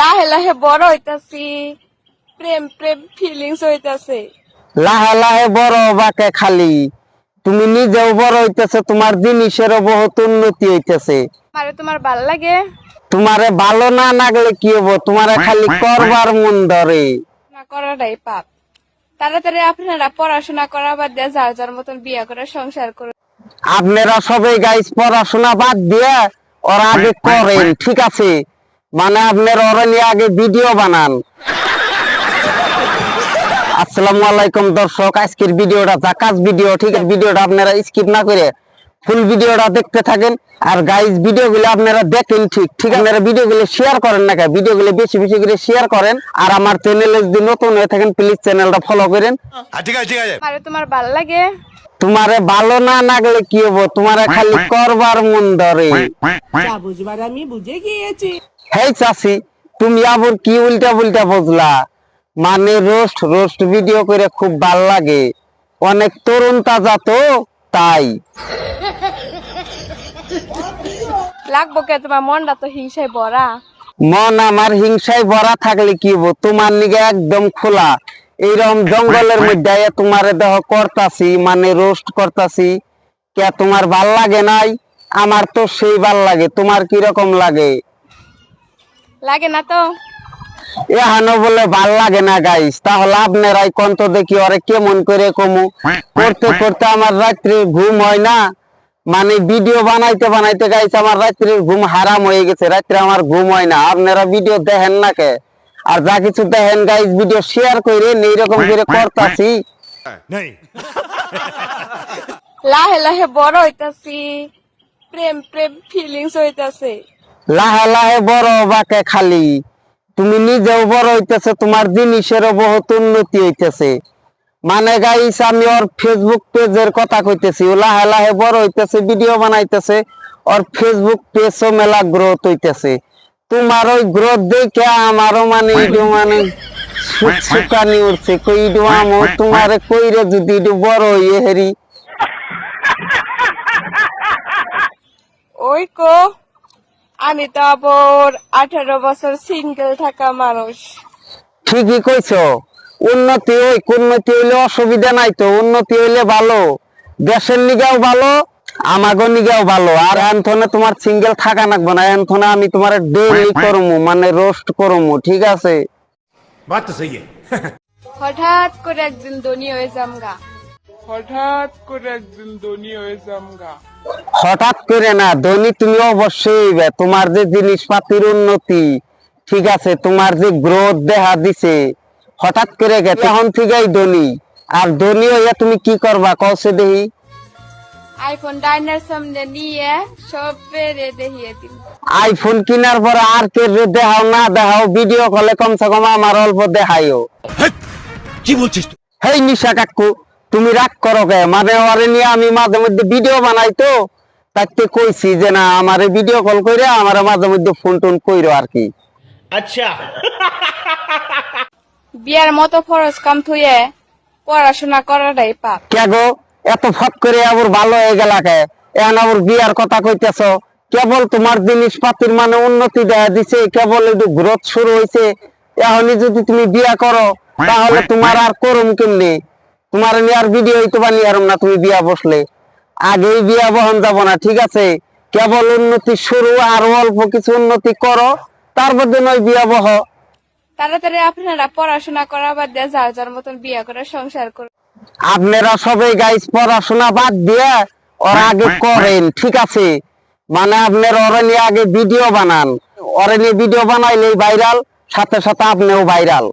লাহে লাহে বড় হইতাছি, প্রেম প্রেম ফিলিংস হইতাছে। লাহে লাহে বড় বাকে খালি তুমি নিজেও বড় হইতেছে, তোমার জিনিসেরও বহুত উন্নতি হইতেছে। আরে তোমার ভাল লাগে? তোমারে ভালো না লাগলে কি হবো, তোমারে খালি করবার মন ধরে। না করাটাই পাপ। তাড়াতাড়ি আপনারা পড়াশোনা করা বাদ দিয়ে যার যার মতন বিয়ে করে সংসার করে। আপনারা সবাই গাইস পড়াশোনা বাদ দিয়ে ওরা আগে করেন, ঠিক আছে? মানে আপনার ওরা নিয়ে আগে ভিডিও বানান। আসসালামু আলাইকুম দর্শক, আজকের ভিডিওটা জাকাজ ভিডিও, ঠিক আছে? ভিডিওটা আপনারা স্কিপ না করে ফুল ভিডিওটা দেখতে থাকেন। আর গাইস ভিডিওগুলো আপনারা দেখেন, ঠিক আছে? আপনারা ভিডিওগুলো শেয়ার করেন না, ভিডিওগুলো বেশি বেশি করে শেয়ার করেন। আর আমার চ্যানেলে যদি নতুন হয়ে থাকেন প্লিজ চ্যানেলটা ফলো করেন। ঠিক আছে। আরে তোমার ভাল লাগে? তোমারে ভালো না লাগলে কি হবো, তোমারে খালি করবার মন ধরে। যা বুঝবার আমি বুঝে গিয়েছি। হেই চাচি, তুমি আবার কি উল্টা পুল্টা বুঝলা? মানে রোস্ট রোস্ট ভিডিও করে খুব ভাল লাগে, অনেক তরুণ তাজা তো তাই। লাগবো কে? তোমার মনটা তো হিংসায় ভরা। মন আমার হিংসায় ভরা থাকলে কি হবো, তোমার নিগে একদম খোলা। এইরকম জঙ্গলের মধ্যে তোমার দেহ করতাছি, মানে রোস্ট করতাছি। কে তোমার ভাল লাগে নাই? আমার তো সেই ভাল লাগে, তোমার কি রকম লাগে? লাগে না তো? এহানো বলে ভাল লাগে না গাইস, তাহলে আপনারাই কন্ত দেখি ওরে কেমন করে কমু। করতে করতে আমার রাত্রে ঘুম হয় না, মানে ভিডিও বানাইতে বানাইতে গাইস আমার রাত্রের ঘুম হারাম হয়ে গেছে। রাত্রে আমার ঘুম হয় না। আপনারা ভিডিও দেখেন না কে? আর যা কিছু দেখেন গাইস ভিডিও শেয়ার করে এইরকম করে করতাছি। লাহে লাহে বড় হইতাছি, প্রেম প্রেম ফিলিংস হইতাছে। লাহে লাহে বড় বাকে খালি তুমি নিজেও বড় হইতেছে, তোমার জিনিসেরও বহুত উন্নতি হইতেছে। মানে গাইস আমি ওর ফেসবুক পেজের কথা কইতেছি, ও লাহে লাহে বড় হইতেছে, ভিডিও বানাইতেছে, ওর ফেসবুক পেজও মেলা গ্রোথ হইতেছে। তোমার ওই গ্রোথ দেখে আমারও মানে মানে সুকানি উঠছে, কই আমো তোমারে কইরে যদি একটু বড় হইয়ে হেরি। ওই কো, আমি তো আবার 18 বছর সিঙ্গেল থাকা মানুষ। ঠিকই কইছো, উন্নতি উন্নতি হইলে অসুবিধা নাই তো, উন্নতি হইলে ভালো, দেশের নিগাও ভালো, আমাগো নিগাও ভালো। আর এনথনে তোমার সিঙ্গেল থাকা লাগবে না, এনথনে আমি তোমার ডেইলি করমু, মানে রোস্ট করমু, ঠিক আছে? बात तो सही है। হঠাৎ করে একদিন ধনী হয়ে যামগা। হঠাৎ করে না ধনী তুমি অবশ্যই হইবে, তোমার যে জিনিসপাতির উন্নতি, ঠিক আছে, তোমার যে গ্রোথ দেখা দিছে, হঠাৎ করে গেছে এখন থেকেই ধনী। আর ধনী হইয়া তুমি কি করবা কওছে দেখি? আইফোন ডাইনার সামনে নিয়ে সব বেড়ে দেখিয়ে দিন। আইফোন কিনার পরে আর কে দেখাও না দেখাও, ভিডিও কলে কমসে কম আমার অল্প দেখাইও। কি বলছিস তুই? হেই নিশা কাকু, তুমি রাগ করো কে? মানে ওরে নিয়ে আমি মাঝে মধ্যে ভিডিও বানাই তো, তাকে কইছি যে না আমারে ভিডিও কল কইরা আমার মাঝে মধ্যে ফোন টোন কইরো আর কি। अच्छा বিয়ার মতো ফরজ কাম থুয়ে পড়াশোনা করাটাই পাপ। কে গো এত ফট করে আবার ভালো হয়ে গেলা কে? এখন আবার বিয়ার কথা কইতেছ? কেবল তোমার জিনিসপাতির মানে উন্নতি দেখা দিছে, কেবল একটু গ্রোথ শুরু হয়েছে, এখনই যদি তুমি বিয়া করো তাহলে তোমার আর করুম কেমনে? তোমার নিয়ে আর ভিডিও হইতে পারি হারুম না তুমি বিয়া বসলে। আগেই বিয়া বহন যাব না, ঠিক আছে? কেবল উন্নতি শুরু, আর অল্প কিছু উন্নতি করো, তারপর নয় বিয়া বহ। তাড়াতাড়ি আপনারা পড়াশোনা করা বাদ দিয়ে যার যার মতন বিয়ে করে সংসার করে। আপনারা সবাই গাইস পড়াশোনা বাদ দিয়ে ওরা আগে করেন, ঠিক আছে? মানে আপনার ওরা নিয়ে আগে ভিডিও বানান, ওরা নিয়ে ভিডিও বানাইলেই ভাইরাল, সাথে সাথে আপনিও ভাইরাল।